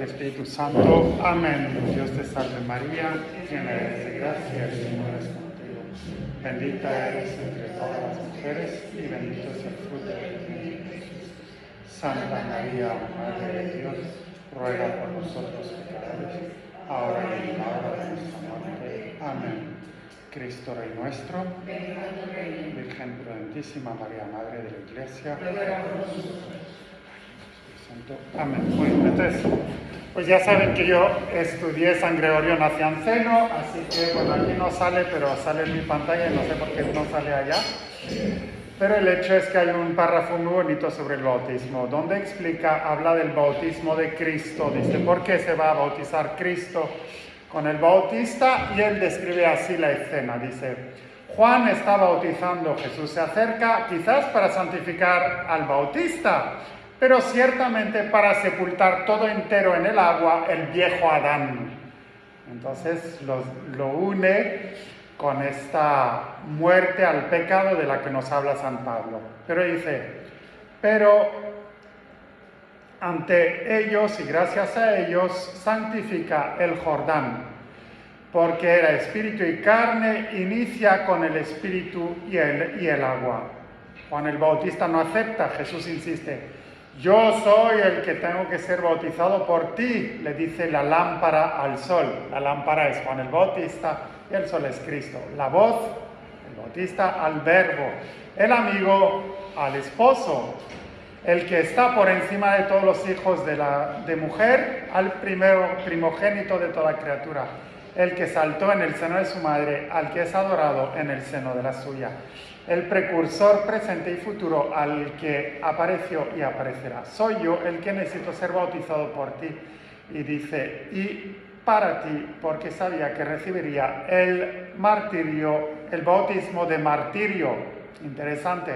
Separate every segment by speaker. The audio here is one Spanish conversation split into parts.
Speaker 1: del Espíritu Santo. Amén. Dios te salve María, llena eres de gracia, el Señor es contigo. Bendita eres entre todas las mujeres y bendito es el fruto de tu vientre, Jesús. Santa María, Madre de Dios, ruega por nosotros pecadores, ahora y en la hora de nuestra muerte. Amén. Cristo Rey nuestro, Virgen prudentísima María, Madre de la Iglesia, Santo. Amén. Bueno, entonces, pues ya saben que yo estudié San Gregorio Nacianceno, así que bueno, aquí no sale, pero sale en mi pantalla y no sé por qué no sale allá. Pero el hecho es que hay un párrafo muy bonito sobre el bautismo, donde habla del bautismo de Cristo, dice, ¿por qué se va a bautizar Cristo con el bautista? Y él describe así la escena, dice, Juan está bautizando, Jesús se acerca, quizás para santificar al bautista, pero ciertamente para sepultar todo entero en el agua el viejo Adán. Entonces lo une con esta muerte al pecado de la que nos habla San Pablo. Pero dice, pero ante ellos y gracias a ellos santifica el Jordán, porque era espíritu y carne, inicia con el espíritu y el agua. Juan el Bautista no acepta, Jesús insiste, yo soy el que tengo que ser bautizado por ti, le dice la lámpara al sol. La lámpara es Juan el Bautista y el sol es Cristo. La voz, el Bautista al verbo, el amigo al esposo, el que está por encima de todos los hijos de mujer, al primogénito de toda criatura, el que saltó en el seno de su madre, al que es adorado en el seno de la suya, el precursor presente y futuro, al que apareció y aparecerá. Soy yo el que necesito ser bautizado por ti. Y dice, y para ti, porque sabía que recibiría el martirio, el bautismo de martirio. Interesante.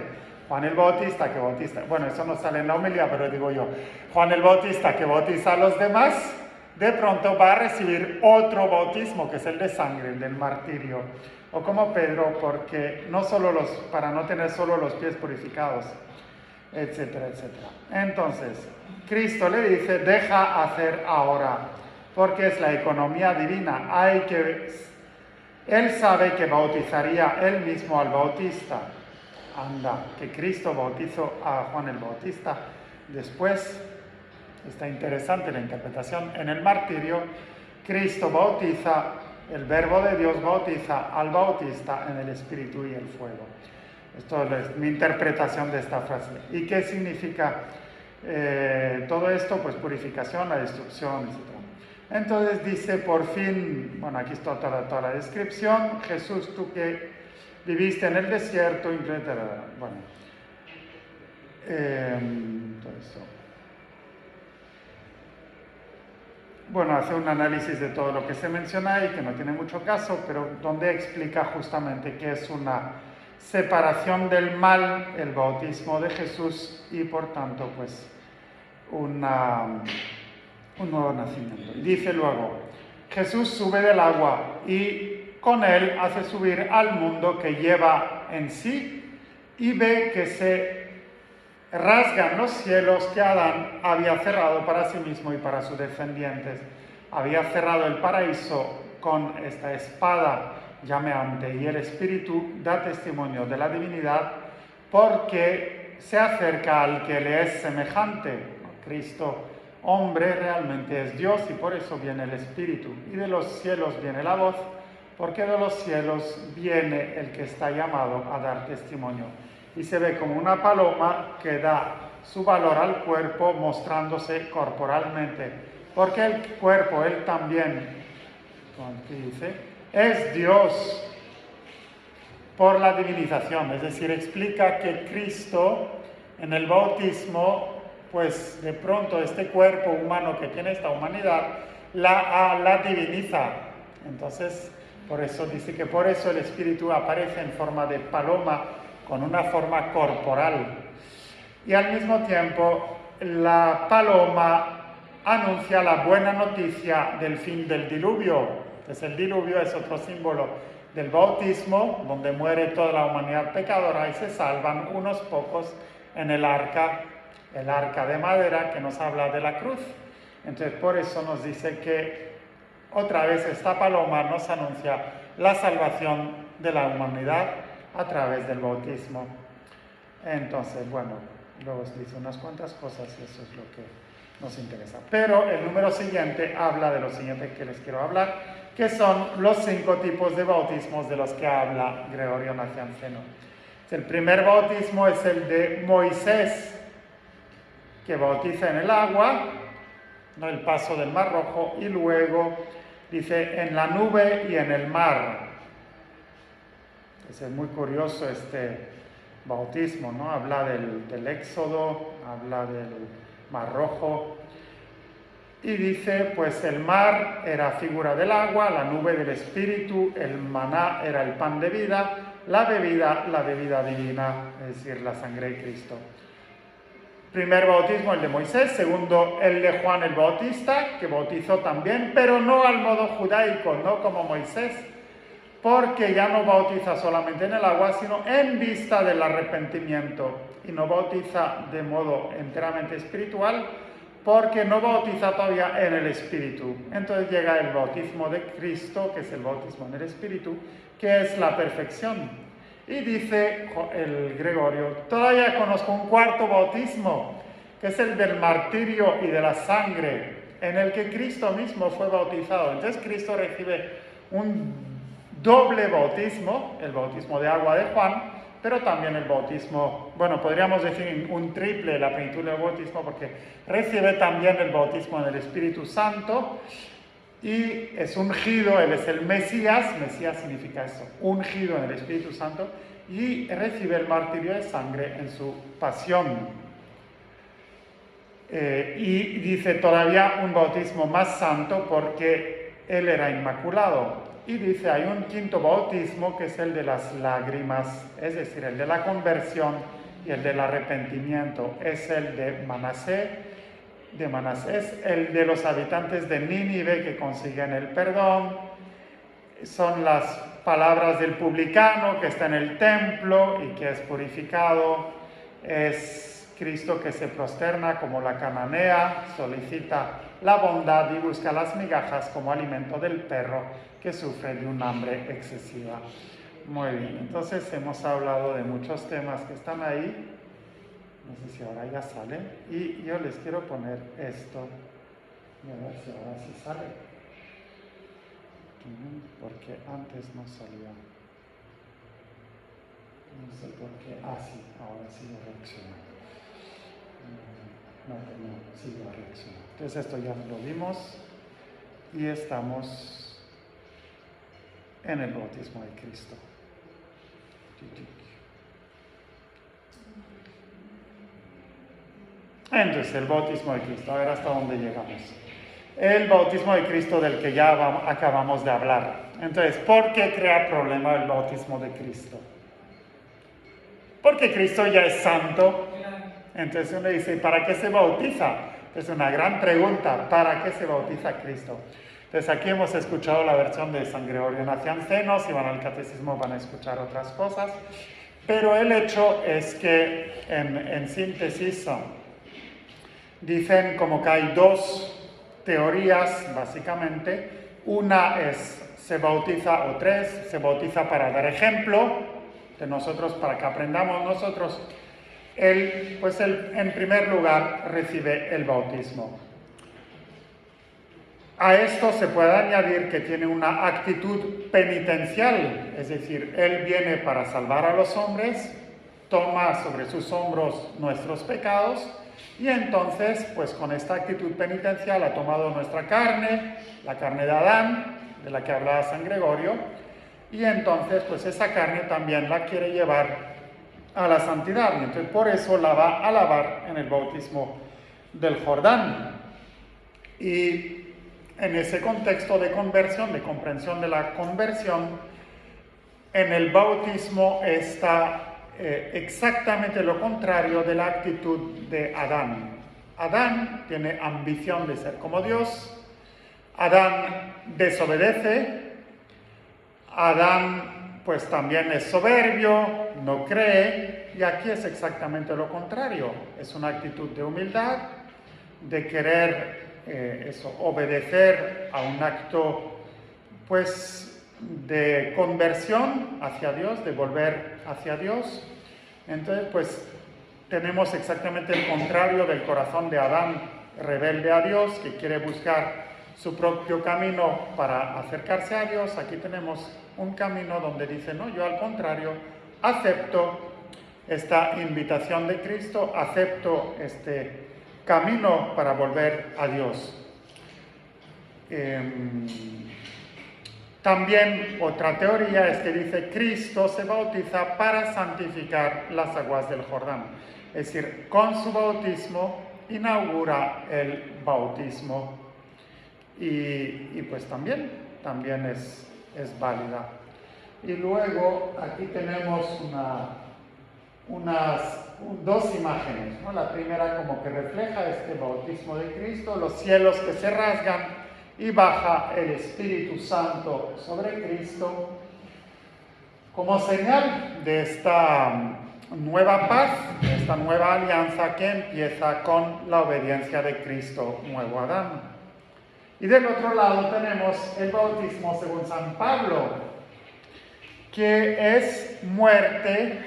Speaker 1: Juan el Bautista que bautiza, bueno, eso no sale en la homilía, pero digo yo, Juan el Bautista que bautiza a los demás, de pronto va a recibir otro bautismo, que es el de sangre, el del martirio. O como Pedro, porque para no tener solo los pies purificados, etcétera, etcétera. Entonces, Cristo le dice, deja hacer ahora, porque es la economía divina. Él sabe que bautizaría él mismo al Bautista. Anda, que Cristo bautizó a Juan el Bautista. Después, está interesante la interpretación, en el martirio, Cristo bautiza, el verbo de Dios bautiza al Bautista en el Espíritu y el fuego. Esto es mi interpretación de esta frase. ¿Y qué significa todo esto? Pues purificación, la destrucción, etc. Entonces dice, por fin, bueno, aquí está toda la descripción, Jesús, tú que viviste en el desierto, bueno, todo eso. Bueno, hace un análisis de todo lo que se menciona ahí, que no tiene mucho caso, pero donde explica justamente que es una separación del mal, el bautismo de Jesús, y por tanto, pues, un nuevo nacimiento. Dice luego, Jesús sube del agua y con él hace subir al mundo que lleva en sí y ve que se rasgan los cielos que Adán había cerrado para sí mismo y para sus descendientes. Había cerrado el paraíso con esta espada llameante y el Espíritu da testimonio de la divinidad porque se acerca al que le es semejante. Cristo, hombre, realmente es Dios y por eso viene el Espíritu. Y de los cielos viene la voz, porque de los cielos viene el que está llamado a dar testimonio. Y se ve como una paloma que da su valor al cuerpo mostrándose corporalmente. Porque el cuerpo, él también, ¿qué dice? Es Dios por la divinización. Es decir, explica que Cristo en el bautismo, pues de pronto este cuerpo humano que tiene esta humanidad, la diviniza. Entonces, por eso dice que por eso el Espíritu aparece en forma de paloma, con una forma corporal. Y al mismo tiempo, la paloma anuncia la buena noticia del fin del diluvio. Entonces el diluvio es otro símbolo del bautismo, donde muere toda la humanidad pecadora y se salvan unos pocos en el arca de madera que nos habla de la cruz. Entonces por eso nos dice que otra vez esta paloma nos anuncia la salvación de la humanidad a través del bautismo. Entonces, bueno, luego os dice unas cuantas cosas y eso es lo que nos interesa. Pero el número siguiente habla de lo siguiente que les quiero hablar, que son los 5 tipos de bautismos de los que habla Gregorio Nacianceno. El primer bautismo es el de Moisés, que bautiza en el agua, ¿no?, el paso del Mar Rojo, y luego dice en la nube y en el mar. Es muy curioso este bautismo, ¿no? Habla del Éxodo, habla del Mar Rojo, y dice, pues el mar era figura del agua, la nube del Espíritu, el maná era el pan de vida, la bebida divina, es decir, la sangre de Cristo. Primer bautismo, el de Moisés. Segundo, el de Juan el Bautista, que bautizó también, pero no al modo judaico, no como Moisés, porque ya no bautiza solamente en el agua, sino en vista del arrepentimiento, y no bautiza de modo enteramente espiritual, porque no bautiza todavía en el Espíritu. Entonces llega el bautismo de Cristo, que es el bautismo en el Espíritu, que es la perfección. Y dice el Gregorio, todavía conozco un cuarto bautismo, que es el del martirio y de la sangre, en el que Cristo mismo fue bautizado. Entonces Cristo recibe un doble bautismo, el bautismo de agua de Juan, pero también el bautismo, bueno, podríamos decir un triple, la plenitud del bautismo, porque recibe también el bautismo en el Espíritu Santo, y es ungido, él es el Mesías significa eso, ungido en el Espíritu Santo, y recibe el martirio de sangre en su pasión. Y dice todavía un bautismo más santo porque él era inmaculado. Y dice, hay un quinto bautismo que es el de las lágrimas, es decir, el de la conversión y el del arrepentimiento. Es el de Manasés, el de los habitantes de Nínive que consiguen el perdón. Son las palabras del publicano que está en el templo y que es purificado. Es Cristo que se prosterna como la cananea, solicita la bondad y busca las migajas como alimento del perro que sufre de un hambre excesiva. Muy bien, entonces hemos hablado de muchos temas que están ahí. No sé si ahora ya sale. Y yo les quiero poner esto. Y a ver si ahora sí sale. Porque antes no salía. No sé por qué. Ah, sí, ahora sí lo reacciona. No, sí lo reacciona. Entonces esto ya lo vimos. Y estamos en el bautismo de Cristo. Entonces, el bautismo de Cristo, a ver hasta dónde llegamos. El bautismo de Cristo del que ya acabamos de hablar. Entonces, ¿por qué crea problema el bautismo de Cristo? Porque Cristo ya es santo. Entonces uno dice, ¿para qué se bautiza? Es una gran pregunta, ¿para qué se bautiza Cristo? Entonces aquí hemos escuchado la versión de San Gregorio Nacianceno, si van al catecismo van a escuchar otras cosas, pero el hecho es que en síntesis dicen como que hay dos teorías básicamente. Una es se bautiza, o tres, se bautiza para dar ejemplo de nosotros, para que aprendamos nosotros. Él en primer lugar recibe el bautismo. A esto se puede añadir que tiene una actitud penitencial, es decir, Él viene para salvar a los hombres, toma sobre sus hombros nuestros pecados, y entonces, pues con esta actitud penitencial ha tomado nuestra carne, la carne de Adán, de la que hablaba San Gregorio, y entonces, pues esa carne también la quiere llevar a la santidad, y entonces por eso la va a lavar en el bautismo del Jordán. Y en ese contexto de conversión, de comprensión de la conversión, en el bautismo está exactamente lo contrario de la actitud de Adán. Adán tiene ambición de ser como Dios, Adán desobedece, Adán pues también es soberbio, no cree, y aquí es exactamente lo contrario. Es una actitud de humildad, de querer obedecer a un acto, pues, de conversión hacia Dios, de volver hacia Dios. Entonces, pues, tenemos exactamente el contrario del corazón de Adán, rebelde a Dios, que quiere buscar su propio camino para acercarse a Dios. Aquí tenemos un camino donde dice, no, yo al contrario, acepto esta invitación de Cristo, acepto este camino para volver a Dios. También otra teoría es que dice, Cristo se bautiza para santificar las aguas del Jordán. Es decir, con su bautismo inaugura el bautismo y pues también es válida. Y luego aquí tenemos dos imágenes, ¿no? La primera como que refleja este bautismo de Cristo, los cielos que se rasgan y baja el Espíritu Santo sobre Cristo como señal de esta nueva paz, de esta nueva alianza que empieza con la obediencia de Cristo, nuevo Adán. Y del otro lado tenemos el bautismo según San Pablo, que es muerte,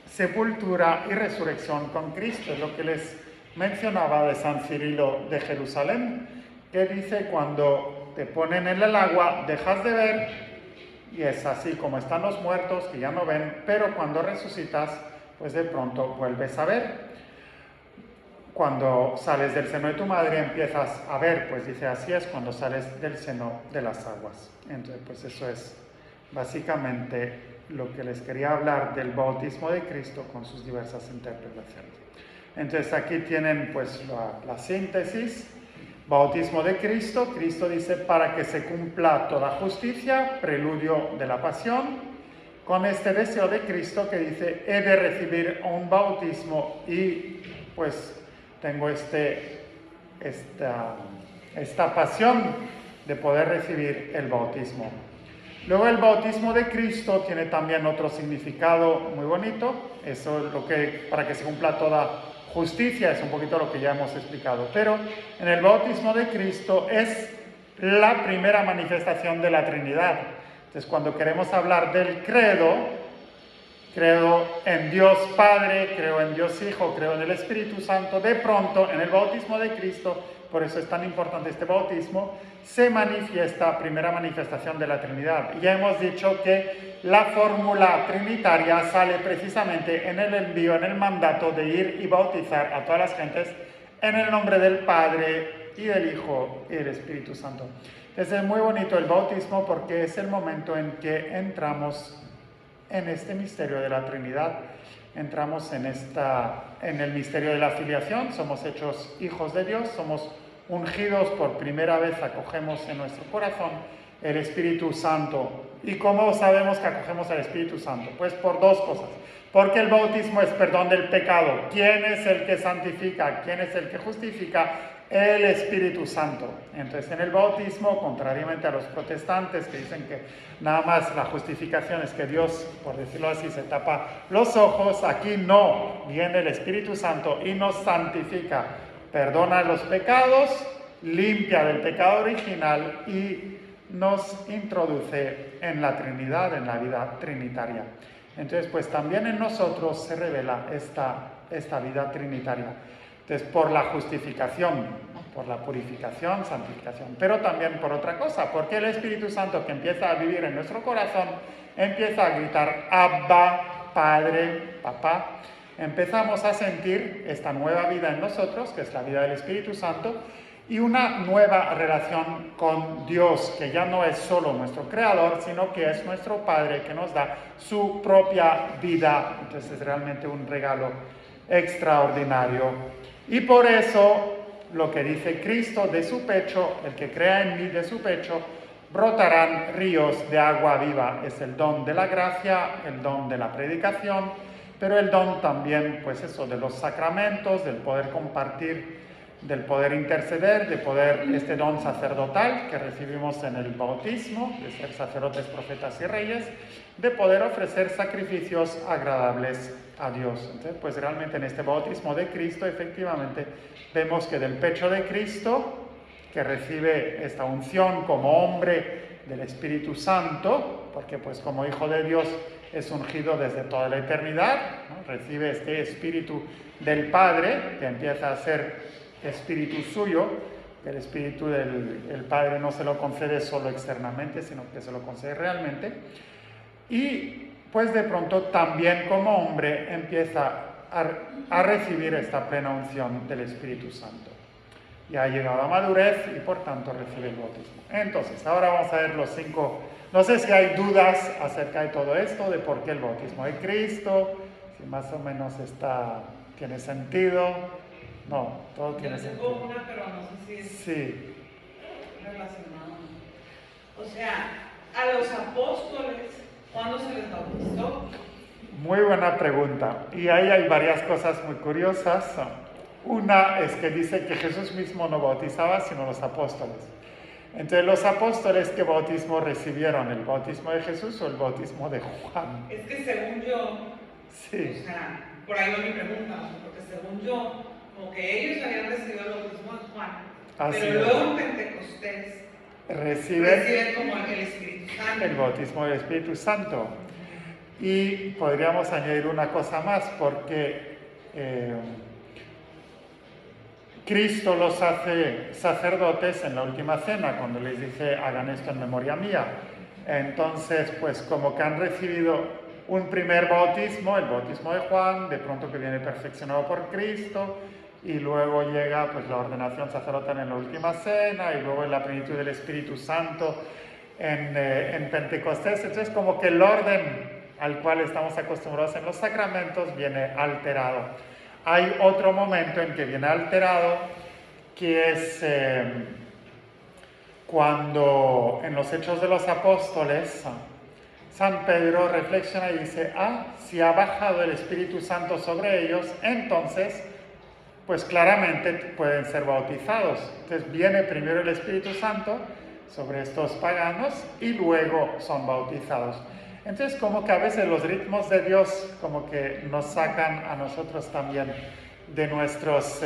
Speaker 1: sepultura y resurrección con Cristo. Es lo que les mencionaba de San Cirilo de Jerusalén, que dice, cuando te ponen en el agua dejas de ver, y es así como están los muertos que ya no ven, pero cuando resucitas, pues de pronto vuelves a ver. Cuando sales del seno de tu madre empiezas a ver, pues dice, así es cuando sales del seno de las aguas. Entonces, pues eso es básicamente lo que les quería hablar del bautismo de Cristo con sus diversas interpretaciones. Entonces aquí tienen pues la síntesis. Bautismo de Cristo. Cristo dice, para que se cumpla toda justicia, preludio de la pasión, con este deseo de Cristo que dice, he de recibir un bautismo y pues tengo esta pasión de poder recibir el bautismo. Luego el bautismo de Cristo tiene también otro significado muy bonito, eso es lo que, para que se cumpla toda justicia, es un poquito lo que ya hemos explicado, pero en el bautismo de Cristo es la primera manifestación de la Trinidad. Entonces, cuando queremos hablar del credo, creo en Dios Padre, creo en Dios Hijo, creo en el Espíritu Santo, de pronto en el bautismo de Cristo, por eso es tan importante este bautismo, se manifiesta primera manifestación de la Trinidad. Ya hemos dicho que la fórmula trinitaria sale precisamente en el envío, en el mandato de ir y bautizar a todas las gentes en el nombre del Padre y del Hijo y del Espíritu Santo. Entonces es muy bonito el bautismo porque es el momento en que entramos en este misterio de la Trinidad, entramos en el misterio de la filiación, somos hechos hijos de Dios, somos ungidos por primera vez, acogemos en nuestro corazón el Espíritu Santo. ¿Y cómo sabemos que acogemos al Espíritu Santo? Pues por dos cosas. Porque el bautismo es perdón del pecado. ¿Quién es el que santifica? ¿Quién es el que justifica? El Espíritu Santo. Entonces, en el bautismo, contrariamente a los protestantes que dicen que nada más la justificación es que Dios, por decirlo así, se tapa los ojos, aquí no. Viene el Espíritu Santo y nos santifica. Perdona los pecados, limpia del pecado original y nos introduce en la Trinidad, en la vida trinitaria. Entonces, pues también en nosotros se revela esta vida trinitaria. Entonces, por la justificación, ¿no? Por la purificación, santificación, pero también por otra cosa, porque el Espíritu Santo que empieza a vivir en nuestro corazón, empieza a gritar, Abba, Padre, Papá. Empezamos a sentir esta nueva vida en nosotros, que es la vida del Espíritu Santo, y una nueva relación con Dios, que ya no es solo nuestro Creador, sino que es nuestro Padre que nos da su propia vida. Entonces es realmente un regalo extraordinario. Y por eso lo que dice Cristo, de su pecho, el que crea en mí, de su pecho, brotarán ríos de agua viva. Es el don de la gracia, el don de la predicación, pero el don también, pues eso, de los sacramentos, del poder compartir del poder interceder, de poder, este don sacerdotal que recibimos en el bautismo, de ser sacerdotes, profetas y reyes, de poder ofrecer sacrificios agradables a Dios. Entonces, pues realmente en este bautismo de Cristo, efectivamente, vemos que del pecho de Cristo, que recibe esta unción como hombre del Espíritu Santo, porque pues como Hijo de Dios es ungido desde toda la eternidad, ¿no? Recibe este Espíritu del Padre, que empieza a ser Espíritu suyo. El Espíritu del Padre no se lo concede solo externamente, sino que se lo concede realmente. Y pues de pronto también como hombre empieza a recibir esta plena unción del Espíritu Santo. Ya ha llegado a madurez y por tanto recibe el bautismo. Entonces, ahora vamos a ver los 5. No sé si hay dudas acerca de todo esto, de por qué el bautismo de Cristo, si más o menos tiene sentido. No, todo tiene sentido.
Speaker 2: Yo tengo una, pero no sé si es relacionado. O sea, a los apóstoles, ¿cuándo se les bautizó?
Speaker 1: Muy buena pregunta. Y ahí hay varias cosas muy curiosas. Una es que dice que Jesús mismo no bautizaba, sino los apóstoles. Entonces, los apóstoles, ¿qué bautismo recibieron? ¿El bautismo de Jesús o el bautismo de Juan?
Speaker 2: Es que según yo,
Speaker 1: sí.
Speaker 2: O sea, por ahí va mi pregunta, porque según yo, como que ellos habían recibido el bautismo de Juan,
Speaker 1: Así
Speaker 2: pero
Speaker 1: es.
Speaker 2: luego en Pentecostés reciben como el Espíritu Santo.
Speaker 1: El bautismo del Espíritu Santo. Y podríamos añadir una cosa más, porque Cristo los hace sacerdotes en la última cena, cuando les dice, hagan esto en memoria mía. Entonces, pues como que han recibido un primer bautismo, el bautismo de Juan, de pronto que viene perfeccionado por Cristo, y luego llega pues la ordenación sacerdotal en la última cena, y luego en la plenitud del Espíritu Santo en Pentecostés. Entonces, como que el orden al cual estamos acostumbrados en los sacramentos viene alterado. Hay otro momento en que viene alterado, que es cuando en los Hechos de los Apóstoles, San Pedro reflexiona y dice, si ha bajado el Espíritu Santo sobre ellos, entonces, pues claramente pueden ser bautizados. Entonces viene primero el Espíritu Santo sobre estos paganos y luego son bautizados. Entonces, como que a veces los ritmos de Dios como que nos sacan a nosotros también de nuestros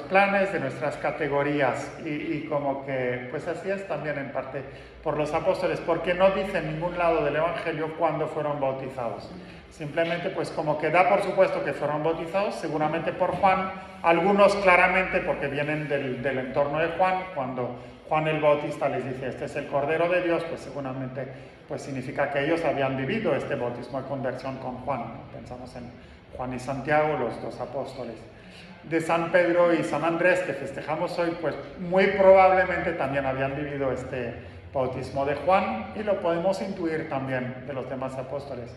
Speaker 1: planes, de nuestras categorías, y como que, pues así es también en parte por los apóstoles, porque no dice en ningún lado del Evangelio cuándo fueron bautizados. Simplemente, pues como que da por supuesto que fueron bautizados, seguramente por Juan, algunos claramente porque vienen del entorno de Juan, cuando Juan el Bautista les dice, este es el Cordero de Dios, pues seguramente pues significa que ellos habían vivido este bautismo de conversión con Juan. Pensamos en Juan y Santiago, los dos apóstoles. De San Pedro y San Andrés, que festejamos hoy, pues muy probablemente también habían vivido este bautismo de Juan, y lo podemos intuir también de los demás apóstoles.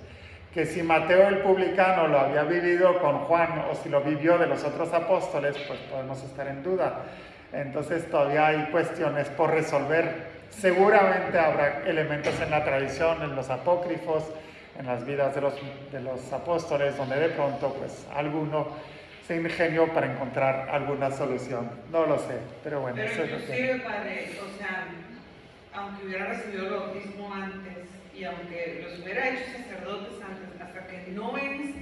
Speaker 1: Que si Mateo el publicano lo había vivido con Juan, o si lo vivió de los otros apóstoles, pues podemos estar en duda. Entonces todavía hay cuestiones por resolver. Seguramente habrá elementos en la tradición, en los apócrifos, en las vidas de los apóstoles, donde de pronto pues alguno se ingenió para encontrar alguna solución. No lo sé, pero bueno.
Speaker 2: Pero
Speaker 1: eso es lo
Speaker 2: inclusive, padre, o sea, aunque hubiera recibido el bautismo antes y aunque los hubiera hecho sacerdotes antes, hasta que no ves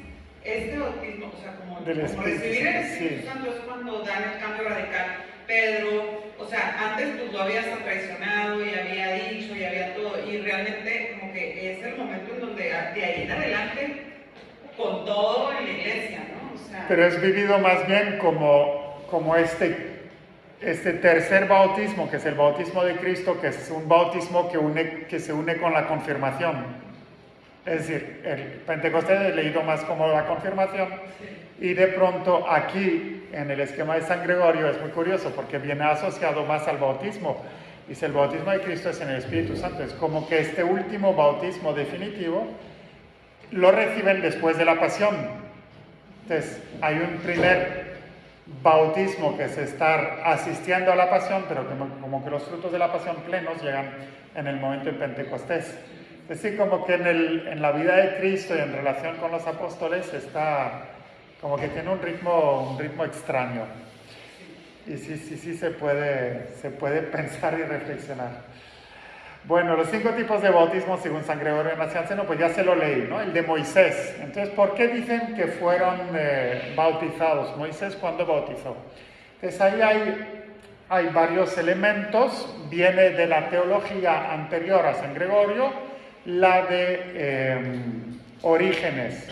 Speaker 2: este bautismo, o sea, como recibir el Espíritu Santo es cuando dan el cambio radical. Pedro, o sea, antes pues lo había hasta traicionado y había dicho y había todo, y realmente como que es el momento en donde de ahí en adelante con todo en la iglesia, ¿no? O sea,
Speaker 1: pero es vivido más bien como este tercer bautismo, que es el bautismo de Cristo, que es un bautismo que se une con la confirmación. Es decir, el Pentecostés he leído más como la confirmación, y de pronto aquí en el esquema de San Gregorio es muy curioso porque viene asociado más al bautismo. Dice, el bautismo de Cristo es en el Espíritu Santo. Es como que este último bautismo definitivo lo reciben después de la pasión. Entonces, hay un primer bautismo que es estar asistiendo a la pasión, pero como que los frutos de la pasión plenos llegan en el momento de Pentecostés. Es decir, como que en la vida de Cristo y en relación con los apóstoles está como que tiene un ritmo extraño. Y sí se puede pensar y reflexionar. Bueno, los 5 tipos de bautismo según San Gregorio Nacianceno, pues ya se lo leí, ¿no? El de Moisés. Entonces, ¿por qué dicen que fueron bautizados? Moisés, ¿cuándo bautizó? Entonces, ahí hay varios elementos. Viene de la teología anterior a San Gregorio, la de Orígenes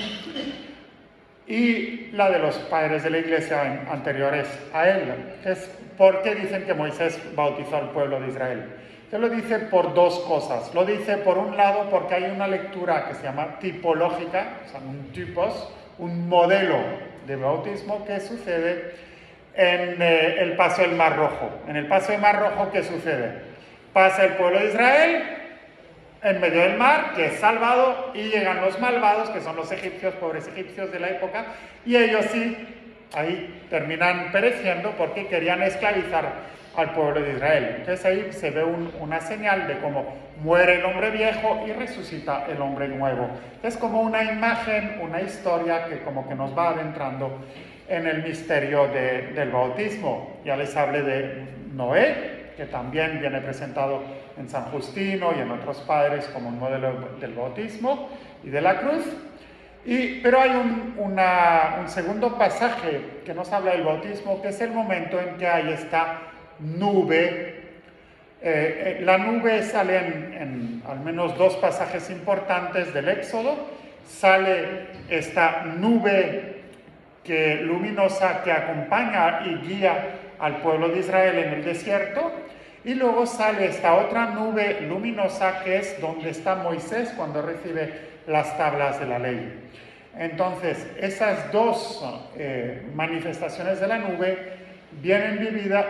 Speaker 1: y la de los padres de la iglesia anteriores a él. Entonces, ¿por qué dicen que Moisés bautizó al pueblo de Israel? Él lo dice por 2 cosas. Lo dice por un lado porque hay una lectura que se llama tipológica, o sea, un typos, un modelo de bautismo que sucede en el paso del Mar Rojo. En el paso del Mar Rojo, ¿qué sucede? Pasa el pueblo de Israel en medio del mar, que es salvado, y llegan los malvados, que son los egipcios, pobres egipcios de la época, y ellos sí, ahí terminan pereciendo porque querían esclavizar al pueblo de Israel. Entonces ahí se ve una señal de cómo muere el hombre viejo y resucita el hombre nuevo. Es como una imagen, una historia que como que nos va adentrando en el misterio del bautismo. Ya les hablé de Noé, que también viene presentado en San Justino y en otros padres como un modelo del bautismo y de la cruz. Pero hay un segundo pasaje que nos habla del bautismo, que es el momento en que hay esta nube. La nube sale en al menos 2 pasajes importantes del Éxodo. Sale esta nube luminosa que acompaña y guía al pueblo de Israel en el desierto, y luego sale esta otra nube luminosa que es donde está Moisés cuando recibe las tablas de la ley. Entonces, esas 2 manifestaciones de la nube vienen vividas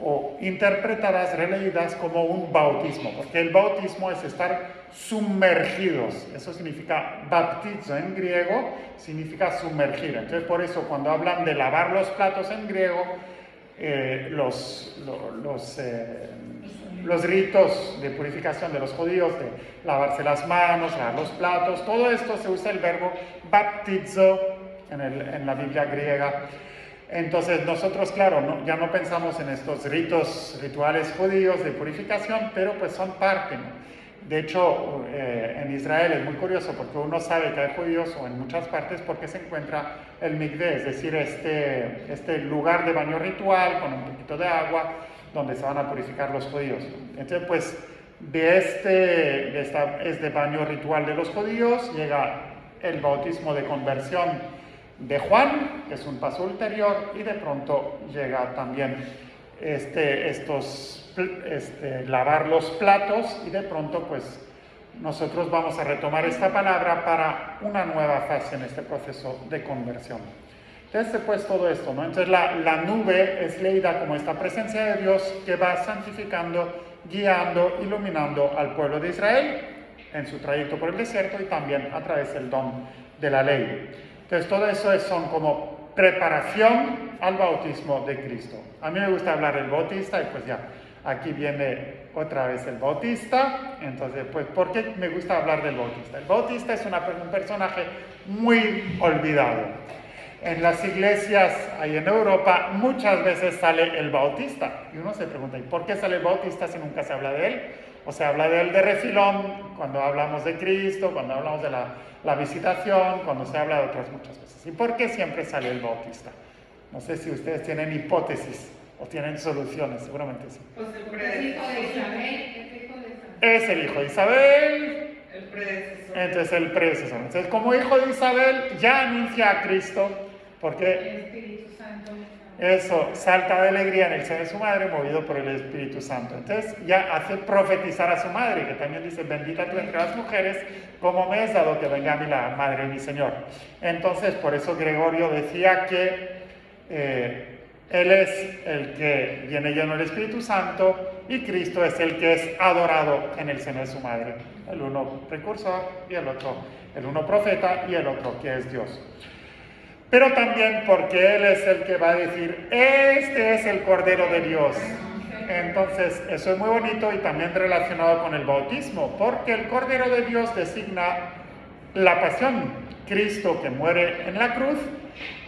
Speaker 1: o interpretadas, releídas como un bautismo, porque el bautismo es estar sumergidos. Eso significa baptizo en griego, significa sumergir. Entonces, por eso cuando hablan de lavar los platos en griego, los ritos de purificación de los judíos, de lavarse las manos, lavar los platos, todo esto se usa el verbo baptizo en la Biblia griega. Entonces nosotros, claro, ya no pensamos en estos rituales judíos de purificación, pero pues son parte, ¿no? De hecho, en Israel es muy curioso porque uno sabe que hay judíos, o en muchas partes, porque se encuentra el mikveh, es decir, este lugar de baño ritual con un poquito de agua donde se van a purificar los judíos. Entonces, pues, de este baño ritual de los judíos llega el bautismo de conversión de Juan, que es un paso ulterior, y de pronto llega también lavar los platos, y de pronto pues nosotros vamos a retomar esta palabra para una nueva fase en este proceso de conversión. Entonces pues todo esto, ¿no? Entonces la nube es leída como esta presencia de Dios que va santificando, guiando, iluminando al pueblo de Israel en su trayecto por el desierto y también a través del don de la ley. Entonces todo eso son como preparación al bautismo de Cristo. A mí me gusta hablar del bautista y pues ya, aquí viene otra vez el bautista. Entonces, pues, ¿por qué me gusta hablar del bautista? El bautista es un personaje muy olvidado. En las iglesias ahí en Europa muchas veces sale el bautista y uno se pregunta, ¿y por qué sale el bautista si nunca se habla de él? O se habla de él de refilón cuando hablamos de Cristo, cuando hablamos de la visitación, cuando se habla de otras muchas cosas. ¿Y por qué siempre sale el bautista? No sé si ustedes tienen hipótesis o tienen soluciones, seguramente sí.
Speaker 2: Pues
Speaker 3: el hijo de Isabel,
Speaker 1: es el hijo de Isabel.
Speaker 2: El predecesor.
Speaker 1: Entonces el predecesor. Entonces, como hijo de Isabel ya anuncia a Cristo, porque
Speaker 3: el Espíritu Santo.
Speaker 1: Eso, salta de alegría en el seno de su madre, movido por el Espíritu Santo. Entonces ya hace profetizar a su madre, que también dice, bendita tú entre las mujeres, como me has dado que venga a mí la madre de mi Señor. Entonces, por eso Gregorio decía que Él es el que viene lleno del Espíritu Santo y Cristo es el que es adorado en el seno de su madre. El uno precursor y el otro, el uno profeta y el otro que es Dios. Pero también porque Él es el que va a decir, este es el Cordero de Dios. Entonces, eso es muy bonito y también relacionado con el bautismo, porque el Cordero de Dios designa la pasión. Cristo que muere en la cruz,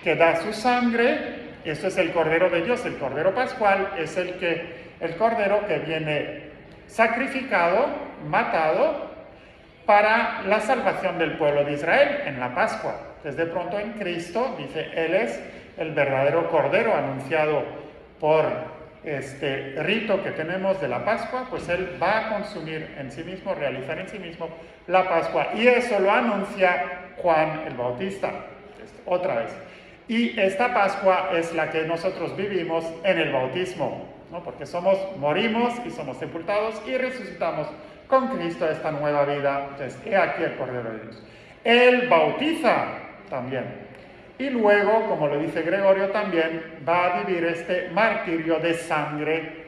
Speaker 1: que da su sangre Esto es el Cordero de Dios, el Cordero Pascual es el Cordero que viene sacrificado, matado, para la salvación del pueblo de Israel en la Pascua. Desde pronto en Cristo, dice, Él es el verdadero Cordero anunciado por este rito que tenemos de la Pascua, pues Él va a consumir en sí mismo, realizar en sí mismo la Pascua. Y eso lo anuncia Juan el Bautista, otra vez. Y esta Pascua es la que nosotros vivimos en el bautismo, ¿no? Porque morimos y somos sepultados y resucitamos con Cristo esta nueva vida. Entonces, he aquí el Cordero de Dios. Él bautiza también. Y luego, como lo dice Gregorio también, va a vivir este martirio de sangre.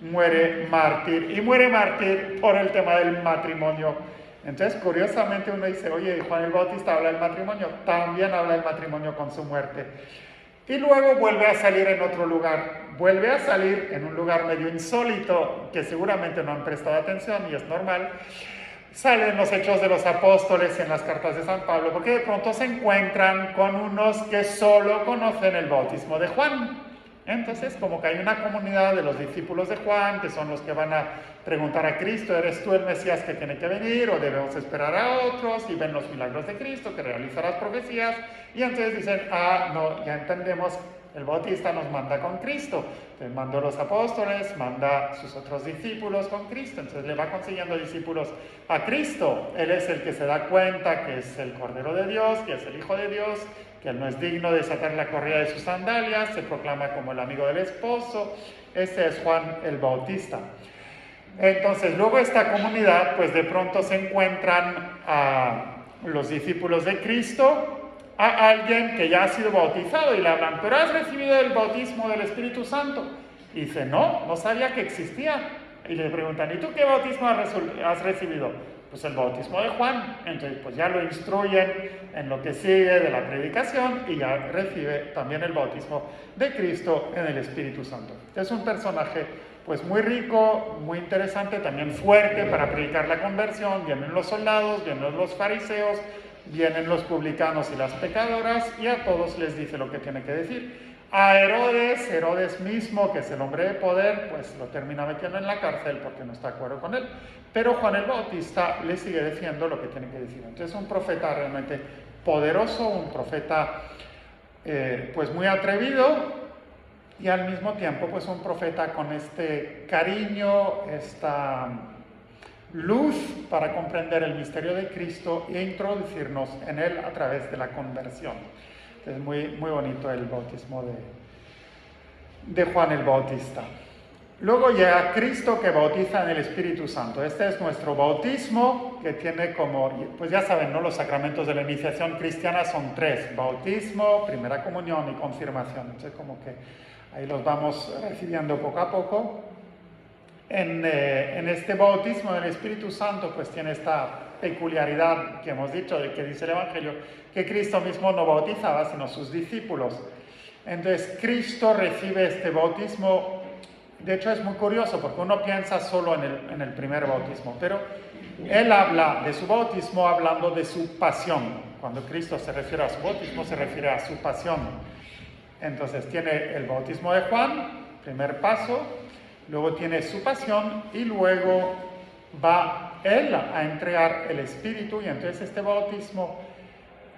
Speaker 1: Muere mártir. Y muere mártir por el tema del matrimonio. Entonces, curiosamente uno dice, oye, Juan el Bautista habla del matrimonio. También habla del matrimonio con su muerte. Y luego vuelve a salir en otro lugar. Vuelve a salir en un lugar medio insólito, que seguramente no han prestado atención y es normal. Sale en los Hechos de los Apóstoles y en las cartas de San Pablo, porque de pronto se encuentran con unos que solo conocen el bautismo de Juan. Entonces, como que hay una comunidad de los discípulos de Juan, que son los que van a preguntar a Cristo, ¿eres tú el Mesías que tiene que venir o debemos esperar a otros? Y ven los milagros de Cristo, que realiza las profecías, y entonces dicen, no, ya entendemos, el Bautista nos manda con Cristo. Entonces mandó los apóstoles, manda sus otros discípulos con Cristo, entonces le va consiguiendo discípulos a Cristo. Él es el que se da cuenta que es el Cordero de Dios, que es el Hijo de Dios, que él no es digno de desatar la correa de sus sandalias, se proclama como el amigo del esposo. Este es Juan el Bautista. Entonces, luego esta comunidad, pues de pronto se encuentran a los discípulos de Cristo, a alguien que ya ha sido bautizado y le hablan, ¿pero has recibido el bautismo del Espíritu Santo? Y dice, no sabía que existía. Y le preguntan, ¿y tú qué bautismo has recibido? Pues el bautismo de Juan. Entonces, pues ya lo instruyen en lo que sigue de la predicación y ya recibe también el bautismo de Cristo en el Espíritu Santo. Es un personaje pues muy rico, muy interesante, también fuerte para predicar la conversión. Vienen los soldados, vienen los fariseos, vienen los publicanos y las pecadoras, y a todos les dice lo que tiene que decir. A Herodes mismo, que es el hombre de poder, pues lo termina metiendo en la cárcel porque no está de acuerdo con él. Pero Juan el Bautista le sigue diciendo lo que tiene que decir. Entonces, un profeta realmente poderoso, un profeta pues muy atrevido, y al mismo tiempo pues un profeta con este cariño, esta luz para comprender el misterio de Cristo e introducirnos en él a través de la conversión. Es muy, muy bonito el bautismo de Juan el Bautista. Luego llega Cristo, que bautiza en el Espíritu Santo. Este es nuestro bautismo, que tiene como, pues ya saben, ¿no? Los sacramentos de la iniciación cristiana son 3: bautismo, primera comunión y confirmación. Entonces, como que ahí los vamos recibiendo poco a poco. En este bautismo del Espíritu Santo, pues tiene esta peculiaridad que hemos dicho, de que dice el Evangelio, que Cristo mismo no bautizaba, sino sus discípulos. Entonces, Cristo recibe este bautismo. De hecho, es muy curioso, porque uno piensa solo en el primer bautismo, pero él habla de su bautismo hablando de su pasión. Cuando Cristo se refiere a su bautismo, se refiere a su pasión. Entonces, tiene el bautismo de Juan, primer paso. Luego tiene su pasión y luego va él a entregar el Espíritu, y entonces este bautismo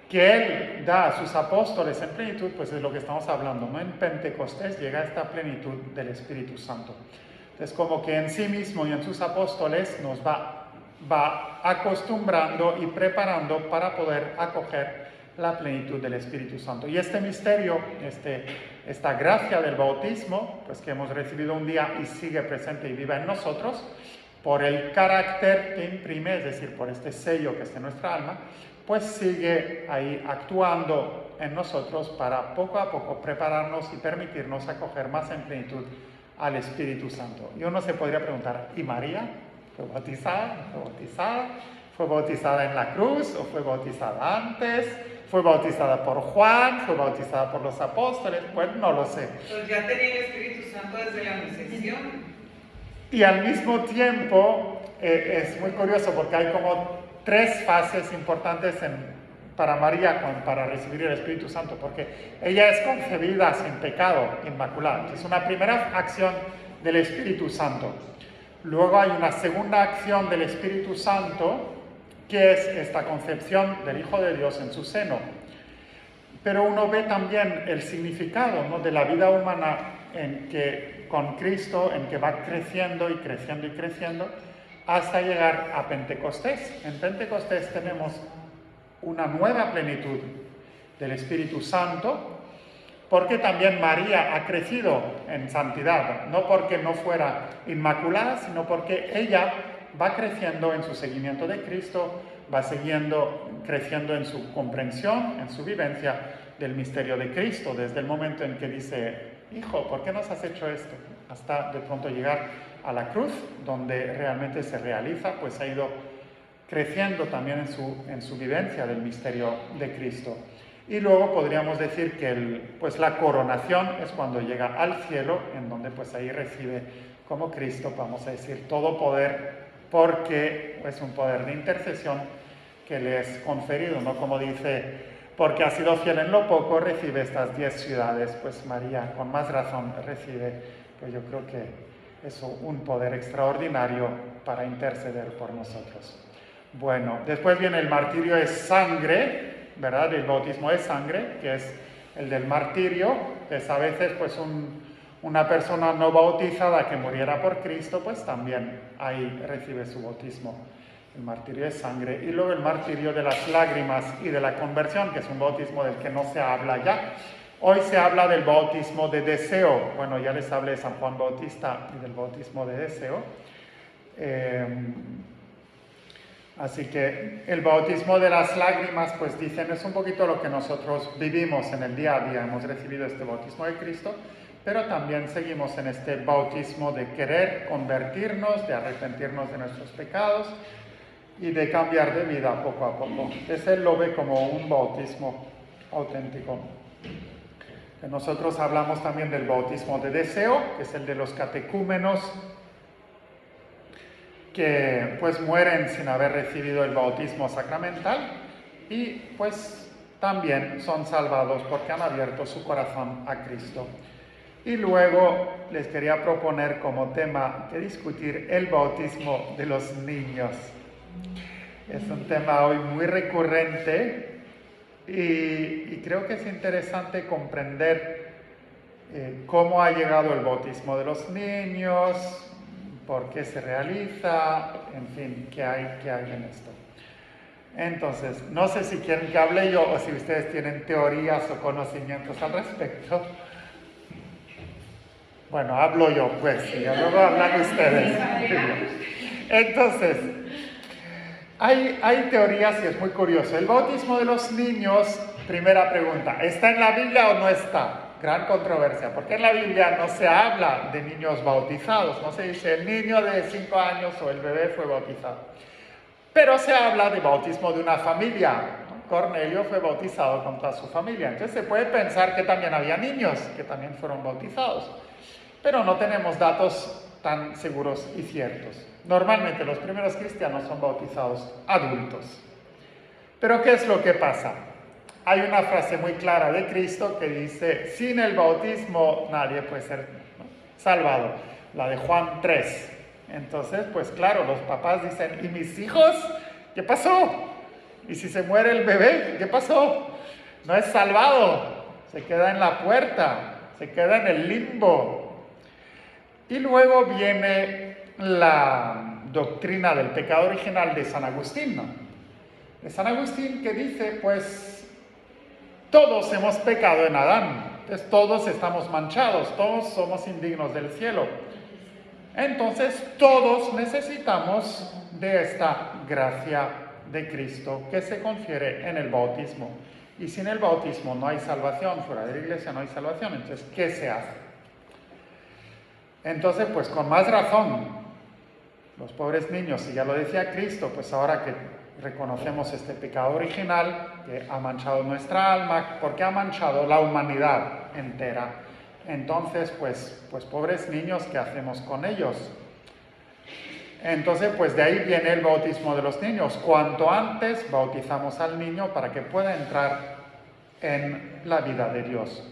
Speaker 1: que él da a sus apóstoles en plenitud, pues es lo que estamos hablando, ¿no? En Pentecostés llega esta plenitud del Espíritu Santo. Entonces, como que en sí mismo y en sus apóstoles nos va acostumbrando y preparando para poder acoger la plenitud del Espíritu Santo. Y este misterio, esta gracia del bautismo, pues que hemos recibido un día y sigue presente y viva en nosotros, por el carácter que imprime, es decir, por este sello que está en nuestra alma, pues sigue ahí actuando en nosotros para poco a poco prepararnos y permitirnos acoger más en plenitud al Espíritu Santo. Y uno se podría preguntar, ¿y María? ¿Fue bautizada? ¿No fue bautizada? ¿Fue bautizada en la cruz o fue bautizada antes? ¿Fue bautizada por Juan? ¿Fue bautizada por los apóstoles? Pues no lo sé.
Speaker 2: Pues ya tenía el Espíritu Santo desde la iniciación.
Speaker 1: Y al mismo tiempo es muy curioso porque hay como 3 fases importantes para María para recibir el Espíritu Santo, porque ella es concebida sin pecado, inmaculada. Es una primera acción del Espíritu Santo. Luego hay una segunda acción del Espíritu Santo, que es esta concepción del Hijo de Dios en su seno. Pero uno ve también el significado, ¿no?, de la vida humana en que con Cristo, en que va creciendo y creciendo y creciendo, hasta llegar a Pentecostés. En Pentecostés tenemos una nueva plenitud del Espíritu Santo, porque también María ha crecido en santidad, no porque no fuera inmaculada, sino porque ella va creciendo en su seguimiento de Cristo, va creciendo en su comprensión, en su vivencia del misterio de Cristo, desde el momento en que dice: hijo, ¿por qué nos has hecho esto? Hasta de pronto llegar a la cruz, donde realmente se realiza, pues ha ido creciendo también en su vivencia del misterio de Cristo. Y luego podríamos decir que pues la coronación es cuando llega al cielo, en donde pues ahí recibe como Cristo, vamos a decir, todo poder, porque es un poder de intercesión que le es conferido, ¿no? Como dice: porque ha sido fiel en lo poco, recibe estas 10 ciudades. Pues María, con más razón, recibe, pues yo creo que eso, un poder extraordinario para interceder por nosotros. Bueno, después viene el martirio es sangre, ¿verdad? El bautismo es sangre, que es el del martirio, que es a veces pues una persona no bautizada que muriera por Cristo, pues también ahí recibe su bautismo. El martirio es sangre. Y luego el martirio de las lágrimas y de la conversión, que es un bautismo del que no se habla ya. Hoy se habla del bautismo de deseo. Bueno, ya les hablé de San Juan Bautista y del bautismo de deseo. Así que el bautismo de las lágrimas, pues dicen, es un poquito lo que nosotros vivimos en el día a día. Hemos recibido este bautismo de Cristo, pero también seguimos en este bautismo de querer convertirnos, de arrepentirnos de nuestros pecados y de cambiar de vida poco a poco. Ese lo ve como un bautismo auténtico. Nosotros hablamos también del bautismo de deseo, que es el de los catecúmenos, que pues mueren sin haber recibido el bautismo sacramental y pues también son salvados porque han abierto su corazón a Cristo. Y luego les quería proponer como tema de discutir el bautismo de los niños. Es un tema hoy muy recurrente y creo que es interesante comprender cómo ha llegado el bautismo de los niños, por qué se realiza, en fin, qué hay en esto. Entonces, no sé si quieren que hable yo o si ustedes tienen teorías o conocimientos al respecto. Bueno, hablo yo, pues, y luego hablan ustedes. Entonces, hay teorías y es muy curioso. El bautismo de los niños, primera pregunta, ¿está en la Biblia o no está? Gran controversia, porque en la Biblia no se habla de niños bautizados, no se dice el niño de 5 años o el bebé fue bautizado. Pero se habla de bautismo de una familia, ¿no? Cornelio fue bautizado con toda su familia, entonces se puede pensar que también había niños que también fueron bautizados, pero no tenemos datos tan seguros y ciertos. Normalmente los primeros cristianos son bautizados adultos. Pero ¿qué es lo que pasa? Hay una frase muy clara de Cristo que dice: sin el bautismo nadie puede ser salvado, la de Juan 3. Entonces, pues claro, los papás dicen: ¿y mis hijos? ¿Qué pasó? ¿Y si se muere el bebé? ¿Qué pasó? No es salvado, se queda en la puerta, se queda en el limbo. Y luego viene la doctrina del pecado original de San Agustín, ¿no? De San Agustín, que dice, pues, todos hemos pecado en Adán, entonces todos estamos manchados, todos somos indignos del cielo. Entonces todos necesitamos de esta gracia de Cristo que se confiere en el bautismo. Y sin el bautismo no hay salvación, fuera de la iglesia no hay salvación. Entonces, ¿qué se hace? Entonces, pues con más razón, los pobres niños, y ya lo decía Cristo, pues ahora que reconocemos este pecado original que ha manchado nuestra alma, porque ha manchado la humanidad entera. Entonces, pues pobres niños, ¿qué hacemos con ellos? Entonces, pues de ahí viene el bautismo de los niños. Cuanto antes bautizamos al niño para que pueda entrar en la vida de Dios.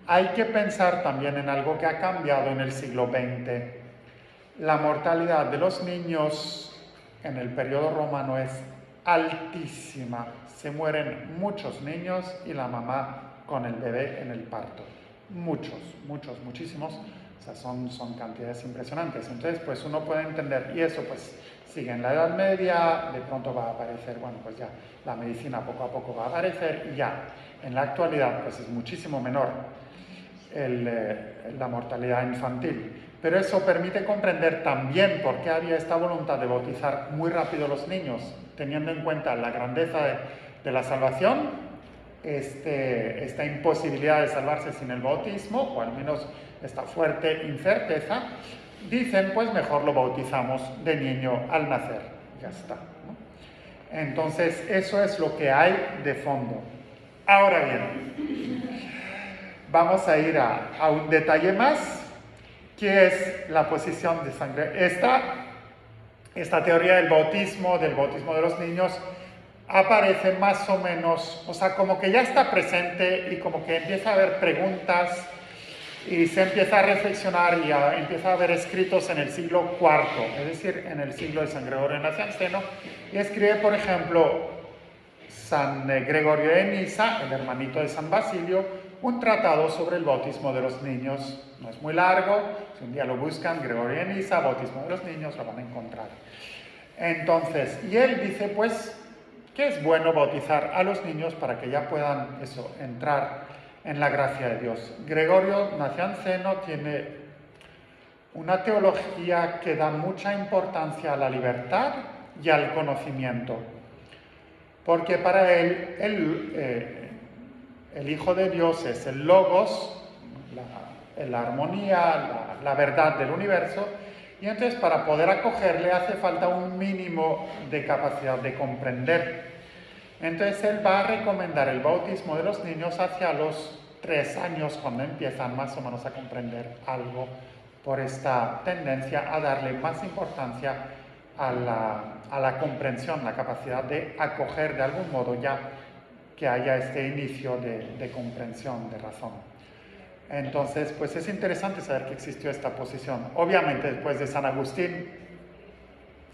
Speaker 1: Hay que pensar también en algo que ha cambiado en el siglo XX. La mortalidad de los niños en el periodo romano es altísima. Se mueren muchos niños y la mamá con el bebé en el parto. Muchísimos. O sea, son cantidades impresionantes. Entonces, pues uno puede entender, y eso pues sigue en la Edad Media, de pronto va a aparecer, bueno, pues ya la medicina poco a poco va a aparecer, y ya en la actualidad pues es muchísimo menor la mortalidad infantil. Pero eso permite comprender también por qué había esta voluntad de bautizar muy rápido a los niños, teniendo en cuenta la grandeza de la salvación, esta imposibilidad de salvarse sin el bautismo, o al menos esta fuerte incerteza. Dicen, pues mejor lo bautizamos de niño al nacer, ya está, ¿no? Entonces, eso es lo que hay de fondo. Ahora bien, vamos a ir a un detalle más, que es la posición de sangre. Esta teoría del bautismo de los niños, aparece más o menos, o sea, como que ya está presente y como que empieza a haber preguntas y se empieza a reflexionar y empieza a haber escritos en el siglo IV, es decir, en el siglo de San Gregorio Nacianceno, y escribe, por ejemplo, San Gregorio de Nisa, el hermanito de San Basilio, un tratado sobre el bautismo de los niños. No es muy largo, si un día lo buscan, Gregorio de Nisa, bautismo de los niños, lo van a encontrar. Entonces, y él dice, pues, que es bueno bautizar a los niños para que ya puedan, entrar en la gracia de Dios. Gregorio Nacianceno tiene una teología que da mucha importancia a la libertad y al conocimiento, porque para él el Hijo de Dios es el Logos, la armonía, la verdad del universo, y entonces para poder acogerle hace falta un mínimo de capacidad de comprender. Entonces él va a recomendar el bautismo de los niños hacia los 3 años, cuando empiezan más o menos a comprender algo, por esta tendencia a darle más importancia a la comprensión, la capacidad de acoger de algún modo ya que haya este inicio de comprensión, de razón. Entonces, pues es interesante saber que existió esta posición. Obviamente, después de San Agustín,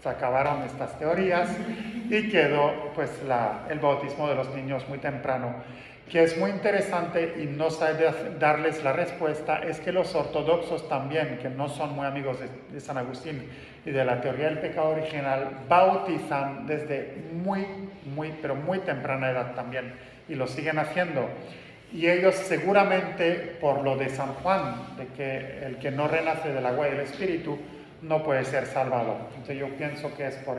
Speaker 1: se acabaron estas teorías y quedó pues el bautismo de los niños muy temprano, que es muy interesante y no sabe darles la respuesta. Es que los ortodoxos también, que no son muy amigos de San Agustín y de la teoría del pecado original, bautizan desde pero muy temprana edad también, y lo siguen haciendo. Y ellos seguramente, por lo de San Juan, de que el que no renace del agua y del Espíritu no puede ser salvado. Entonces yo pienso que es por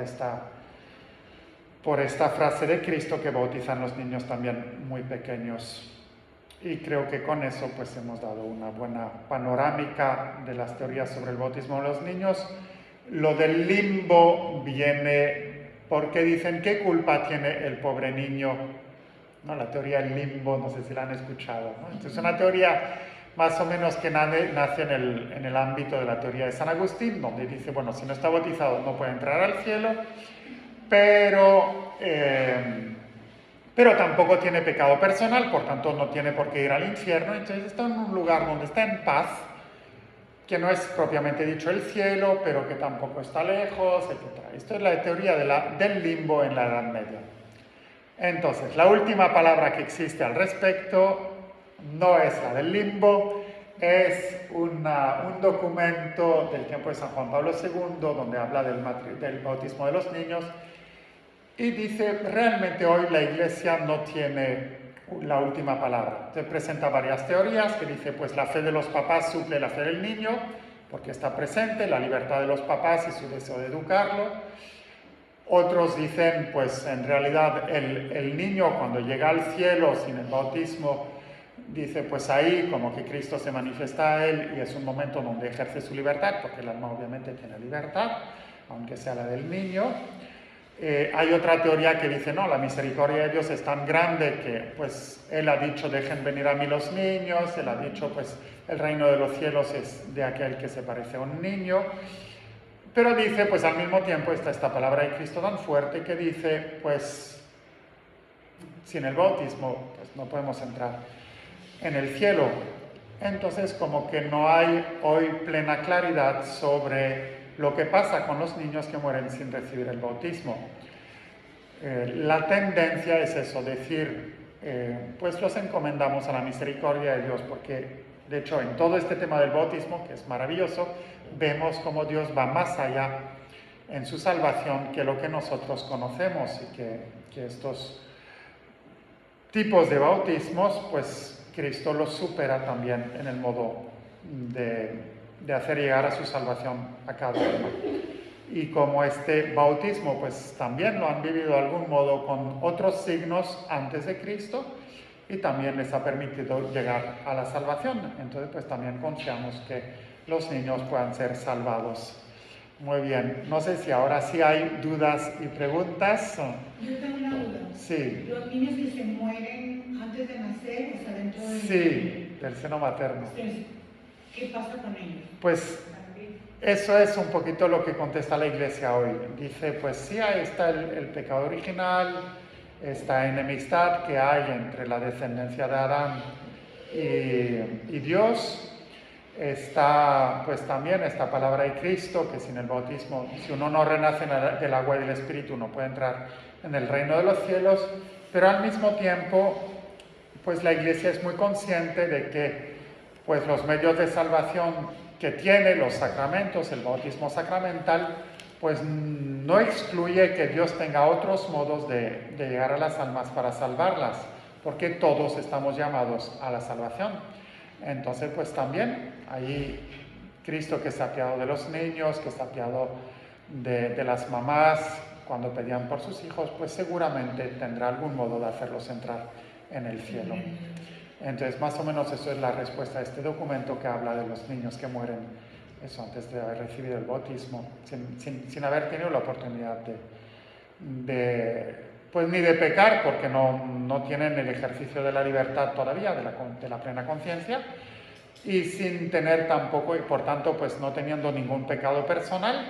Speaker 1: esta frase de Cristo que bautizan los niños también muy pequeños. Y creo que con eso pues hemos dado una buena panorámica de las teorías sobre el bautismo de los niños. Lo del limbo viene porque dicen, ¿qué culpa tiene el pobre niño? ¿No? La teoría del limbo, no sé si la han escuchado, ¿no? Entonces, una teoría más o menos que nace en el ámbito de la teoría de San Agustín, donde dice, bueno, si no está bautizado no puede entrar al cielo, pero tampoco tiene pecado personal, por tanto no tiene por qué ir al infierno. Entonces está en un lugar donde está en paz, que no es propiamente dicho el cielo, pero que tampoco está lejos, etc. Esto es la teoría del limbo en la Edad Media. Entonces, la última palabra que existe al respecto no es la del limbo, es un documento del tiempo de San Juan Pablo II, donde habla del bautismo de los niños, y dice, realmente hoy la Iglesia no tiene la última palabra. Se presenta varias teorías que dice, pues la fe de los papás suple la fe del niño, porque está presente, la libertad de los papás y su deseo de educarlo. Otros dicen, pues en realidad el niño cuando llega al cielo sin el bautismo, dice, pues ahí como que Cristo se manifiesta a él y es un momento donde ejerce su libertad, porque el alma obviamente tiene libertad, aunque sea la del niño. Hay otra teoría que dice, no, la misericordia de Dios es tan grande que pues Él ha dicho, dejen venir a mí los niños, Él ha dicho, pues el reino de los cielos es de aquel que se parece a un niño. Pero dice, pues al mismo tiempo está esta palabra de Cristo tan fuerte que dice, pues sin el bautismo pues no podemos entrar en el cielo. Entonces como que no hay hoy plena claridad sobre lo que pasa con los niños que mueren sin recibir el bautismo. La tendencia es eso, decir, pues los encomendamos a la misericordia de Dios, porque de hecho en todo este tema del bautismo, que es maravilloso, vemos cómo Dios va más allá en su salvación que lo que nosotros conocemos, y que estos tipos de bautismos, pues Cristo los supera también en el modo de hacer llegar a su salvación a cada uno. Y como este bautismo pues también lo han vivido de algún modo con otros signos antes de Cristo, y también les ha permitido llegar a la salvación, entonces pues también confiamos que los niños puedan ser salvados. Muy bien, no sé si ahora sí hay dudas y preguntas.
Speaker 4: Yo tengo una duda.
Speaker 1: Sí.
Speaker 4: Los niños que se mueren antes de nacer, o sea, dentro del...
Speaker 1: Sí, del seno materno.
Speaker 4: ¿Qué pasa con ellos?
Speaker 1: Pues eso es un poquito lo que contesta la Iglesia hoy. Dice, pues sí, ahí está el pecado original, esta enemistad que hay entre la descendencia de Adán y Dios. Está pues también esta palabra de Cristo, que sin el bautismo, si uno no renace del agua y del Espíritu, no puede entrar en el reino de los cielos. Pero al mismo tiempo, pues la Iglesia es muy consciente de que pues los medios de salvación que tiene, los sacramentos, el bautismo sacramental, pues no excluye que Dios tenga otros modos de llegar a las almas para salvarlas, porque todos estamos llamados a la salvación. Entonces, pues también ahí Cristo, que se ha apiadado de los niños, que se ha apiadado de las mamás cuando pedían por sus hijos, pues seguramente tendrá algún modo de hacerlos entrar en el cielo. Entonces, más o menos eso es la respuesta a este documento que habla de los niños que mueren eso antes de haber recibido el bautismo, sin haber tenido la oportunidad pues ni de pecar, porque no tienen el ejercicio de la libertad todavía, de la plena conciencia, y sin tener tampoco, y por tanto pues no teniendo ningún pecado personal,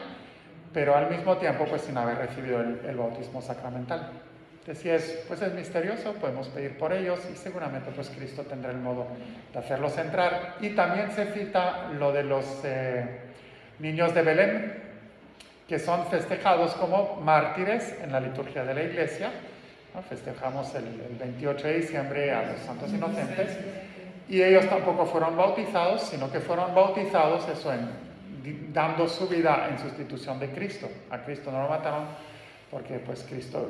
Speaker 1: pero al mismo tiempo pues sin haber recibido el bautismo sacramental. Entonces si es misterioso, podemos pedir por ellos, y seguramente pues Cristo tendrá el modo de hacerlos entrar. Y también se cita lo de los niños de Belén, que son festejados como mártires en la liturgia de la Iglesia, ¿no? Festejamos el 28 de diciembre a los santos inocentes, y ellos tampoco fueron bautizados, sino que fueron bautizados dando su vida en sustitución de Cristo. A Cristo no lo mataron porque pues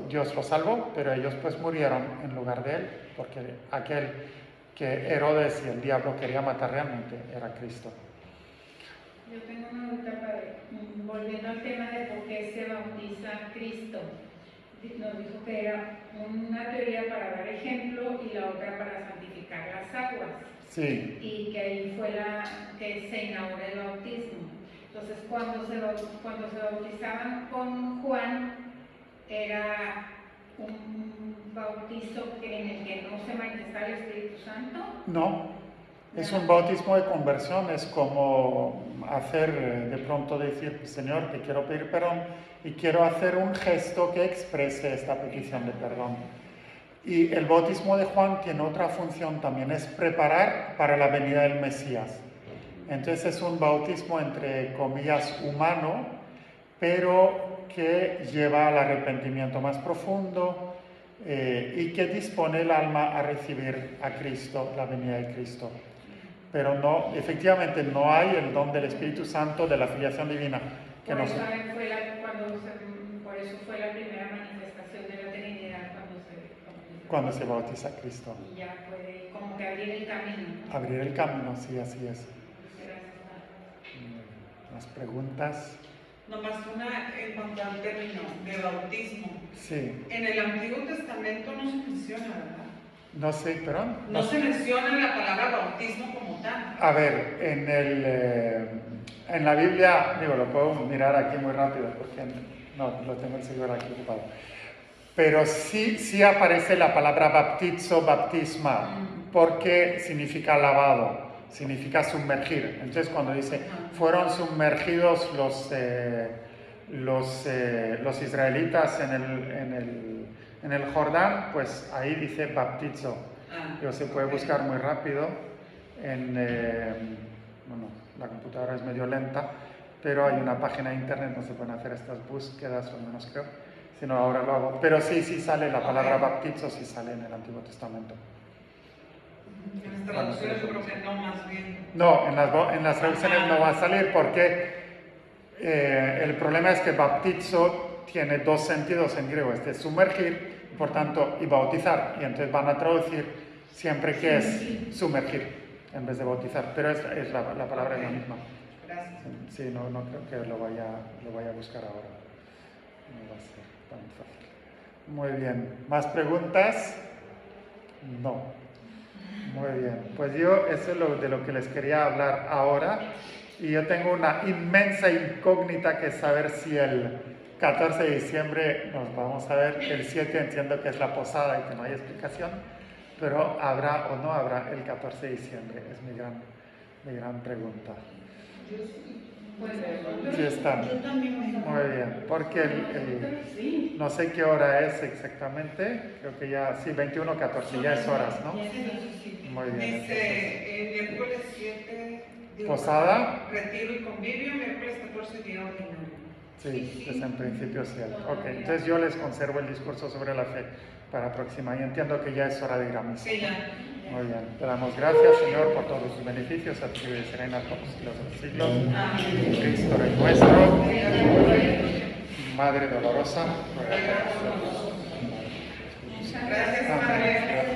Speaker 1: Dios lo salvó, pero ellos pues murieron en lugar de él, porque aquel que Herodes y el diablo quería matar realmente era Cristo.
Speaker 3: Yo tengo una duda volviendo al tema de por qué se bautiza Cristo. Nos dijo que era una teoría para dar ejemplo y la otra para santificar las aguas.
Speaker 1: Sí.
Speaker 3: Y que ahí fue que se inauguró el bautismo. Entonces, cuando se bautizaban con Juan, era un bautizo en el que no se manifestaba el Espíritu Santo.
Speaker 1: No. Es un bautismo de conversión, es como de pronto decir, Señor, te quiero pedir perdón y quiero hacer un gesto que exprese esta petición de perdón. Y el bautismo de Juan tiene otra función también, es preparar para la venida del Mesías. Entonces es un bautismo entre comillas humano, pero que lleva al arrepentimiento más profundo y que dispone el alma a recibir a Cristo, la venida de Cristo. Pero no, efectivamente no hay el don del Espíritu Santo, de la filiación divina.
Speaker 3: Por eso fue la primera manifestación de la Trinidad
Speaker 1: cuando se bautiza a Cristo.
Speaker 3: Y ya puede como que abrir el camino.
Speaker 1: Abrir el camino, sí, así es. ¿Más preguntas?
Speaker 2: Nomás una en cuanto al término de bautismo.
Speaker 1: Sí.
Speaker 2: En el Antiguo Testamento no se menciona, ¿verdad?
Speaker 1: No sé, perdón.
Speaker 2: No se menciona la palabra bautismo como tal.
Speaker 1: A ver, en la Biblia, lo puedo mirar aquí muy rápido porque no lo tengo el celular aquí ocupado. Pero sí aparece la palabra baptizo, baptisma, porque significa lavado. significa sumergir. Entonces cuando dice fueron sumergidos los israelitas en el Jordán, pues ahí dice baptizo. Pero se puede buscar muy rápido. Bueno, la computadora es medio lenta, pero hay una página de internet donde se pueden hacer estas búsquedas, o al menos creo. Si no, ahora lo hago. Pero sí sale la palabra baptizo, sí sale en el Antiguo Testamento.
Speaker 2: En las traducciones yo creo que no, más bien.
Speaker 1: No, en las traducciones no va a salir porque el problema es que baptizo tiene dos sentidos en griego. Este es sumergir, por tanto, y bautizar. Y entonces van a traducir siempre que es sumergir en vez de bautizar. Pero la palabra es la misma.
Speaker 2: Gracias.
Speaker 1: Sí, no creo que lo vaya a buscar ahora. No va a ser tan fácil. Muy bien. ¿Más preguntas? No. Muy bien. Pues eso es de lo que les quería hablar ahora. Y yo tengo una inmensa incógnita que es saber si el 14 de diciembre nos vamos a ver. El 7 entiendo que es la posada y que no hay explicación. Pero ¿habrá o no habrá el 14 de diciembre? Es mi gran pregunta. Sí están.
Speaker 4: Yo también me
Speaker 1: Muy bien, porque no sé qué hora es exactamente, creo que ya, sí, 21:14, ya es horas, ¿no? Muy bien.
Speaker 2: Dice, miércoles 7,
Speaker 1: Posada.
Speaker 2: Retiro y convivio, miércoles 14, día ordinario.
Speaker 1: Sí, pues en principio sí. Ok, entonces yo les conservo el discurso sobre la fe para la próxima y entiendo que ya es hora de ir a misa.
Speaker 2: Sí, ya.
Speaker 1: Muy bien, te damos gracias, Señor, por todos sus beneficios, a ti y serena por los siglos de los siglos. Cristo Rey nuestro, Madre dolorosa, ruega por nosotros.
Speaker 2: Gracias, Madre.